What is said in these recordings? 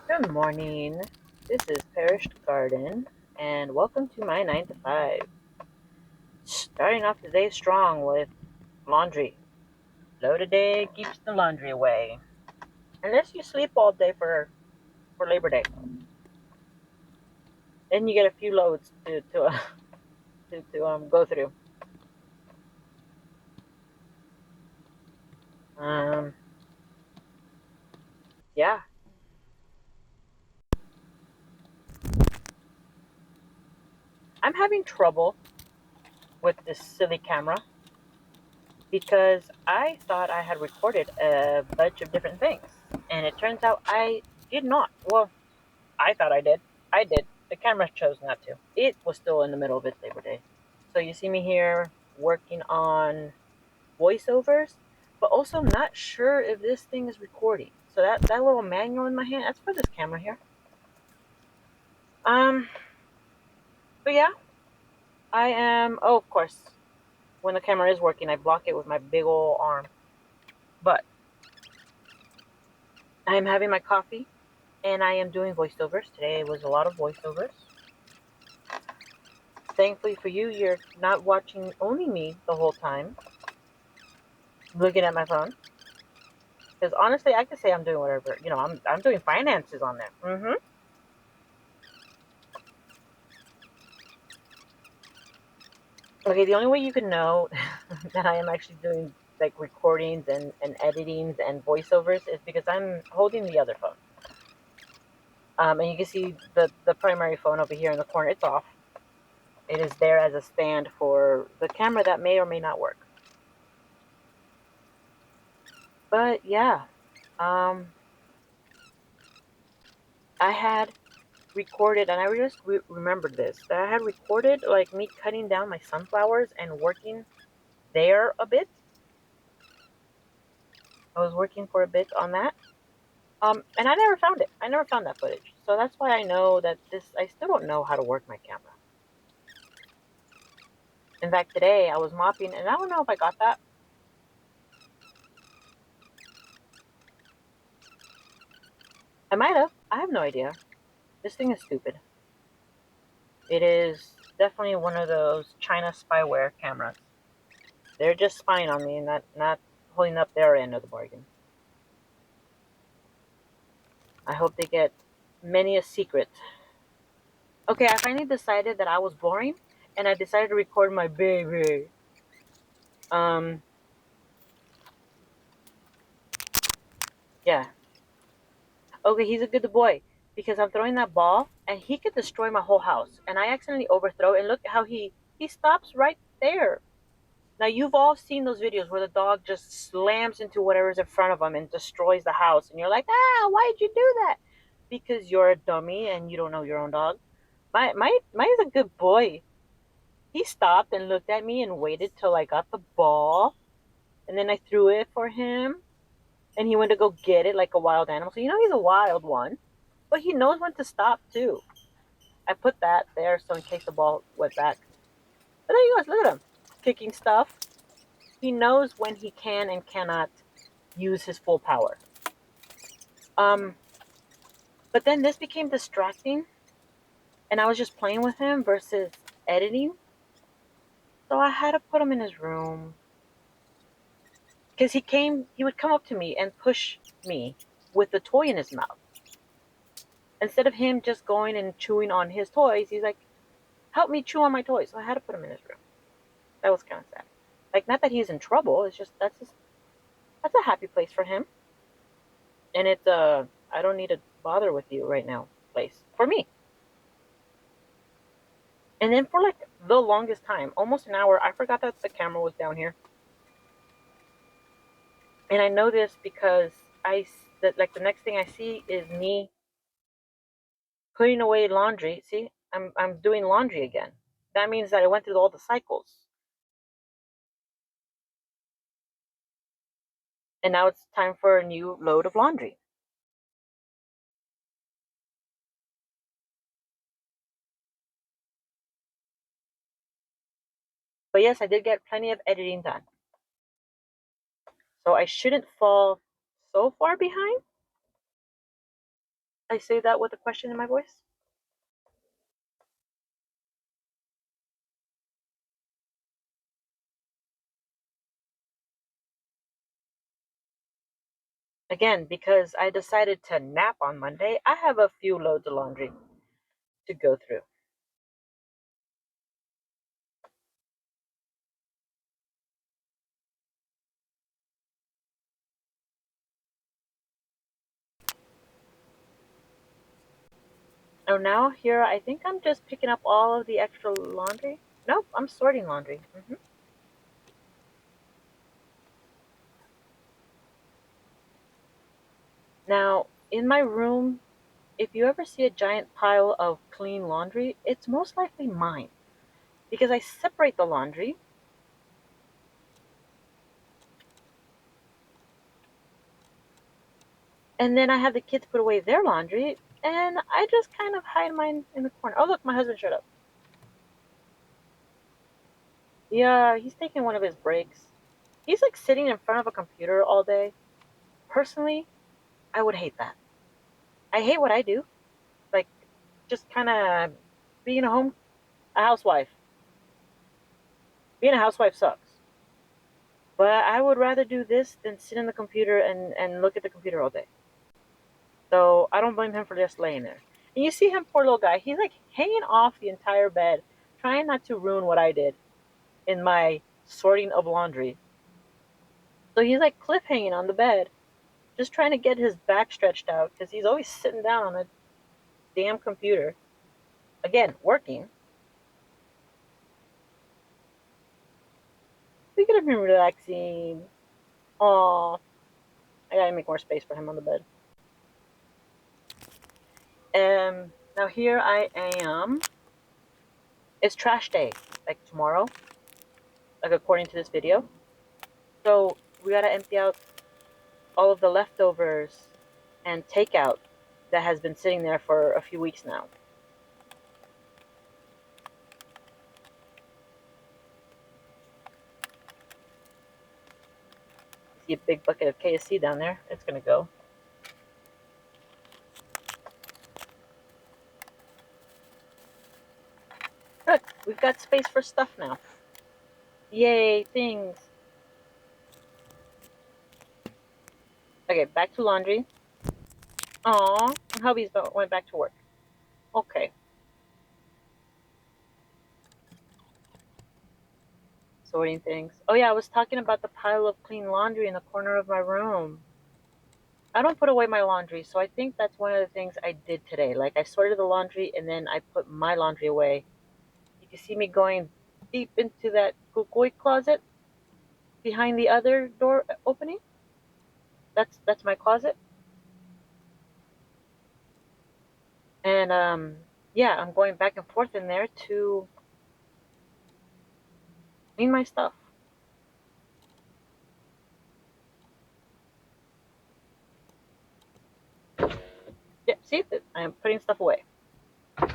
Good morning. This is Perished Garden, and welcome to my 9 to 5. Starting off the day strong with laundry. Loaded day keeps the laundry away. Unless you sleep all day for Labor Day. Then you get a few loads to go through. Um, yeah. I'm having trouble with this silly camera because I thought I had recorded a bunch of different things. And it turns out I did not. Well, I thought I did. I did. The camera chose not to. It was still in the middle of its Labor Day. So you see me here working on voiceovers, but also not sure if this thing is recording. So that little manual in my hand, that's for this camera here. Um, but yeah, I am, oh, of course, when the camera is working, I block it with my big old arm. But I am having my coffee and I am doing voiceovers. Today was a lot of voiceovers. Thankfully for you, you're not watching only me the whole time, looking at my phone. Because honestly, I could say I'm doing whatever. I'm doing finances on there. Okay, the only way you can know that I am actually doing like recordings and editings and voiceovers is because I'm holding the other phone. And you can see the primary phone over here in the corner. It's off. It is there as a stand for the camera that may or may not work. But yeah, um, I had recorded, and I just remembered this, that I had recorded like me cutting down my sunflowers and working there a bit. I was working for a bit on that. And I never found it. I never found that footage. So that's why I know that I still don't know how to work my camera. In fact, today I was mopping, and I don't know if I got that. I might have. I have no idea. This thing is stupid. It is definitely one of those China spyware cameras. They're just spying on me and not holding up their end of the bargain. I hope they get many a secret. Okay, I finally decided that I was boring, and I decided to record my baby. Um, yeah. Okay, he's a good boy because I'm throwing that ball, and he could destroy my whole house. And I accidentally overthrow, and look at how he stops right there. Now you've all seen those videos where the dog just slams into whatever's in front of him and destroys the house, and you're like, ah, why'd you do that? Because you're a dummy and you don't know your own dog. Mine's a good boy. He stopped and looked at me and waited till I got the ball, and then I threw it for him, and he went to go get it like a wild animal. So he's a wild one, but he knows when to stop too. I put that there so in case the ball went back. But there he goes. Look at him kicking stuff. He knows when he can and cannot use his full power. Um, but then this became distracting, and I was just playing with him versus editing. So I had to put him in his room because he would come up to me and push me with the toy in his mouth. Instead of him just going and chewing on his toys, he's like, help me chew on my toys. So I had to put him in his room. That was kind of sad. Like, not that he's in trouble, it's just that's a happy place for him. And it's I don't need to bother with you right now place for me. And then for like the longest time, almost an hour, I forgot that the camera was down here. And I know this because that like the next thing I see is me putting away laundry. See, I'm doing laundry again. That means that I went through all the cycles, and now it's time for a new load of laundry. But yes, I did get plenty of editing done, so I shouldn't fall so far behind. I say that with a question in my voice. Again, because I decided to nap on Monday, I have a few loads of laundry to go through. Oh, now here I think I'm just picking up all of the extra laundry. Nope, I'm sorting laundry. Now, in my room, if you ever see a giant pile of clean laundry, it's most likely mine because I separate the laundry and then I have the kids put away their laundry and I just kind of hide mine in the corner. Oh, look, my husband showed up. Yeah, he's taking one of his breaks. He's like sitting in front of a computer all day. Personally, I would hate that. I hate what I do. Like, just kind of being a housewife. Being a housewife sucks. But I would rather do this than sit in the computer and look at the computer all day. So I don't blame him for just laying there. And you see him, poor little guy, he's like hanging off the entire bed, trying not to ruin what I did in my sorting of laundry. So he's like cliff hanging on the bed, just trying to get his back stretched out because he's always sitting down on a damn computer. Again, working. We could have been relaxing. Aw, I gotta make more space for him on the bed. Now here I am. It's trash day, like tomorrow, like according to this video. So we gotta empty out all of the leftovers and takeout that has been sitting there for a few weeks now. You see a big bucket of KSC down there. It's gonna go. Look, we've got space for stuff now. Yay, things. Okay, back to laundry. Aw, and hubby's went back to work. Okay, sorting things. Oh yeah, I was talking about the pile of clean laundry in the corner of my room. I don't put away my laundry, so I think that's one of the things I did today. Like I sorted the laundry and then I put my laundry away. You can see me going deep into that kukui closet behind the other door opening. That's my closet. And yeah, I'm going back and forth in there to clean my stuff. Yeah, see, I am putting stuff away. I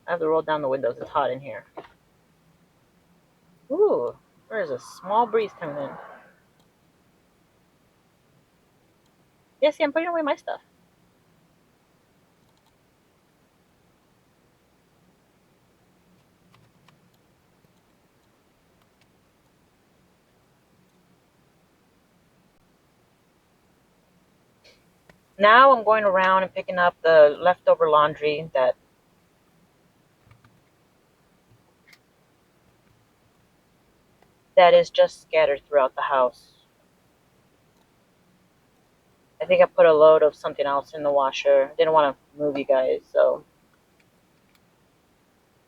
have to roll down the windows. It's hot in here. Ooh, there's a small breeze coming in. Yeah, see, I'm putting away my stuff. Now I'm going around and picking up the leftover laundry that is just scattered throughout the house. I think I put a load of something else in the washer. Didn't want to move you guys, so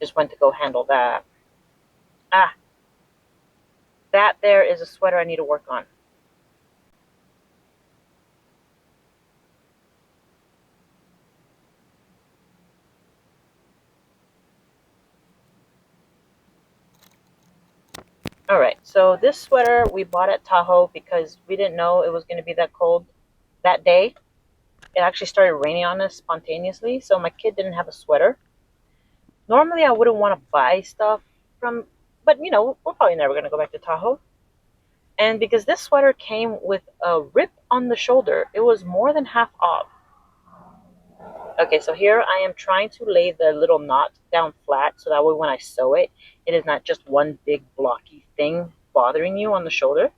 just went to go handle that. Ah, that there is a sweater I need to work on. All right, so this sweater we bought at Tahoe because we didn't know it was going to be that cold that day. It actually started raining on us spontaneously, so my kid didn't have a sweater. Normally, I wouldn't want to buy stuff from, but we're probably never going to go back to Tahoe. And because this sweater came with a rip on the shoulder, it was more than half off. Okay, so here I am trying to lay the little knot down flat so that way when I sew it, it is not just one big blocky thing bothering you on the shoulder.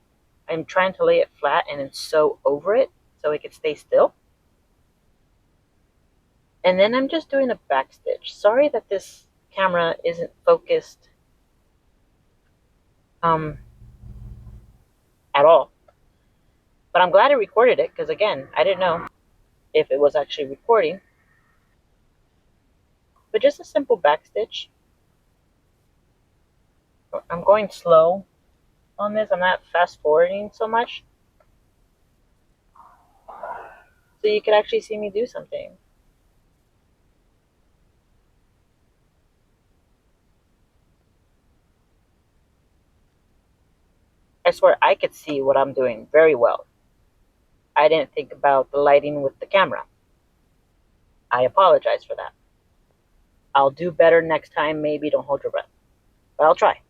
I'm trying to lay it flat and then sew over it so it can stay still. And then I'm just doing a back stitch. Sorry that this camera isn't focused um, at all. But I'm glad it recorded it because, again, I didn't know if it was actually recording. But just a simple back stitch. I'm going slow on this. I'm not fast forwarding so much. So you could actually see me do something. I swear I could see what I'm doing very well. I didn't think about the lighting with the camera. I apologize for that. I'll do better next time. Maybe don't hold your breath. But I'll try.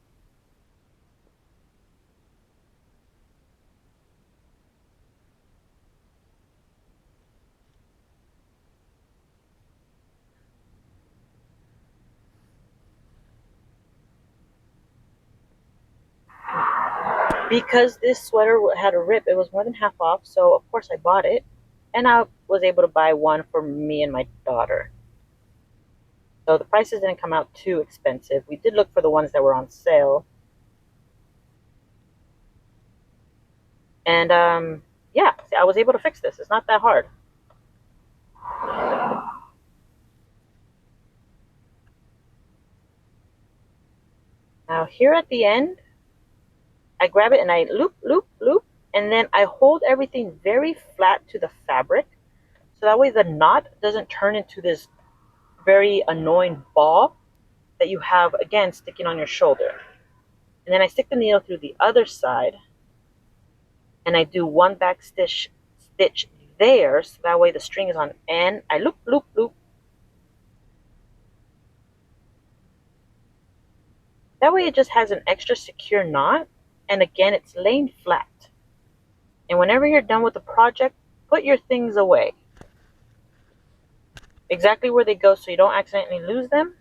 Because this sweater had a rip, it was more than half off, so of course I bought it. And I was able to buy one for me and my daughter. So the prices didn't come out too expensive. We did look for the ones that were on sale. And yeah, I was able to fix this. It's not that hard. Now here at the end, I grab it and I loop, loop, loop, and then I hold everything very flat to the fabric. So that way the knot doesn't turn into this very annoying ball that you have, again, sticking on your shoulder. And then I stick the needle through the other side and I do one back stitch there, so that way the string is on end. I loop, loop, loop. That way it just has an extra secure knot, and again, it's laying flat. And whenever you're done with the project, put your things away. Exactly where they go so you don't accidentally lose them.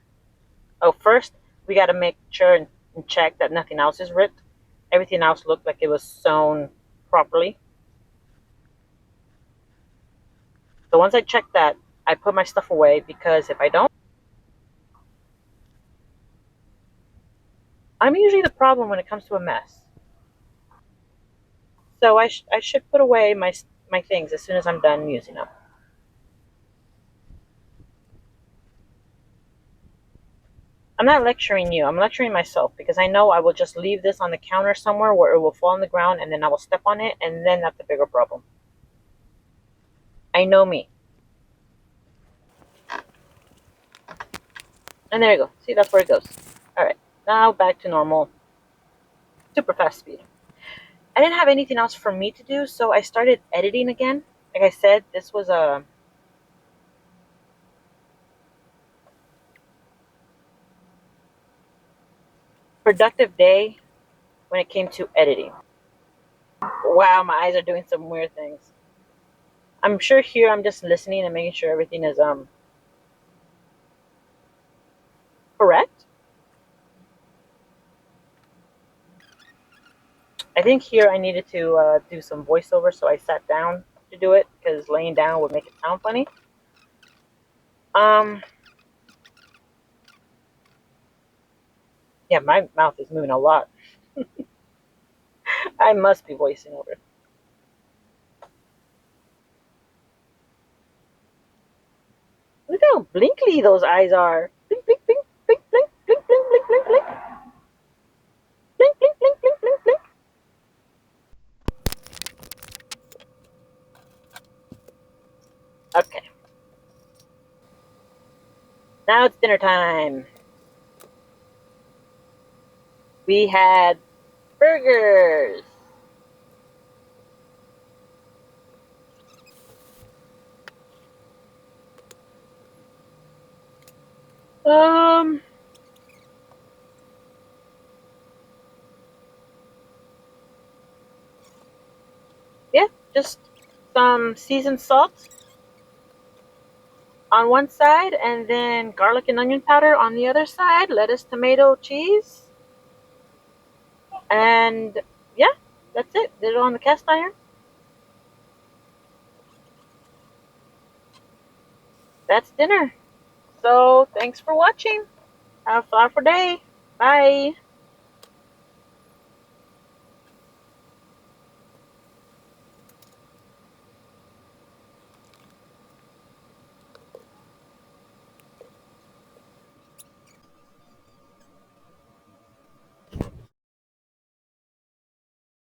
Oh, first, we got to make sure and check that nothing else is ripped. Everything else looked like it was sewn properly. So once I check that, I put my stuff away because if I don't, I'm usually the problem when it comes to a mess. So I should put away my things as soon as I'm done using them. I'm not lecturing you. I'm lecturing myself because I know I will just leave this on the counter somewhere where it will fall on the ground and then I will step on it and then that's a bigger problem. I know me. And there you go. See, that's where it goes. All right. Now back to normal, super fast speed. I didn't have anything else for me to do, so I started editing again. Like I said, this was a productive day when it came to editing. Wow, my eyes are doing some weird things. I'm sure here I'm just listening and making sure everything is correct. I think here I needed to do some voiceover, so I sat down to do it because laying down would make it sound funny. Um, yeah, my mouth is moving a lot. I must be voicing over. Look how blinkly those eyes are. Blink, blink, blink, blink, blink, blink, blink, blink, blink, blink, blink, blink, blink, blink, blink, blink. Okay, now it's dinner time. We had burgers. Um, Just some seasoned salt on one side, and then garlic and onion powder on the other side, lettuce, tomato, cheese, and yeah, that's it. Did it on the cast iron. That's dinner. So thanks for watching. Have a flowerful day. Bye.